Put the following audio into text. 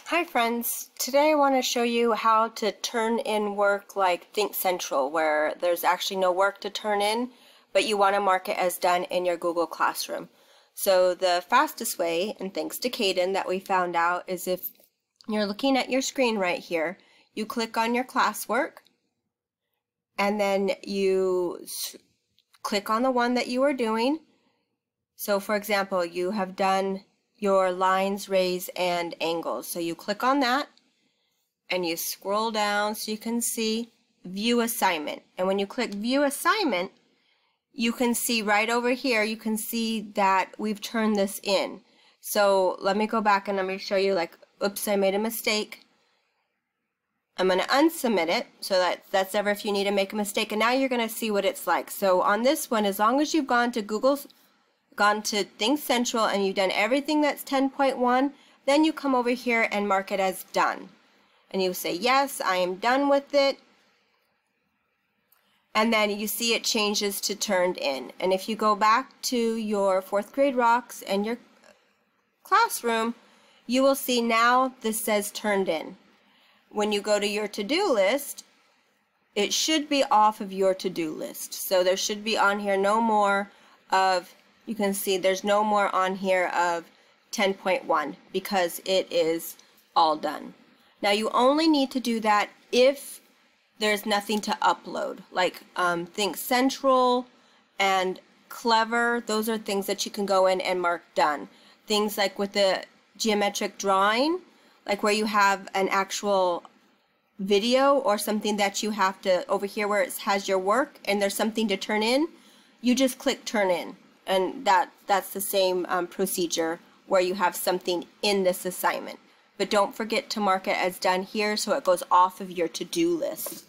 Hi friends, today I want to show you how to turn in work like Think Central, where there's actually no work to turn in, but you want to mark it as done in your Google Classroom. So the fastest way, and thanks to Caden that we found out, is if you're looking at your screen right here, you click on your classwork, and then you click on the one that you are doing. So for example, you have done your lines, rays, and angles. So you click on that and you scroll down so you can see View Assignment. And when you click View Assignment, you can see right over here, you can see that we've turned this in. So let me go back and let me show you, like, oops, I made a mistake. I'm going to unsubmit it, so that's ever if you need to make a mistake. And now you're going to see what it's like. So on this one, as long as you've gone to Think Central and you've done everything that's 10.1, then you come over here and mark it as done. And you say, yes, I am done with it. And then you see it changes to turned in. And if you go back to your 4th grade rocks and your classroom, you will see now this says turned in. When you go to your to-do list, it should be off of your to-do list. So there should be on here no more of, you can see there's no more on here of 10.1 because it is all done. Now you only need to do that if there's nothing to upload, like Think Central and Clever. Those are things that you can go in and mark done. Things like with the geometric drawing, like where you have an actual video or something that you have to, over here where it has your work and there's something to turn in, you just click turn in. And that's the same procedure where you have something in this assignment. But don't forget to mark it as done here so it goes off of your to-do list.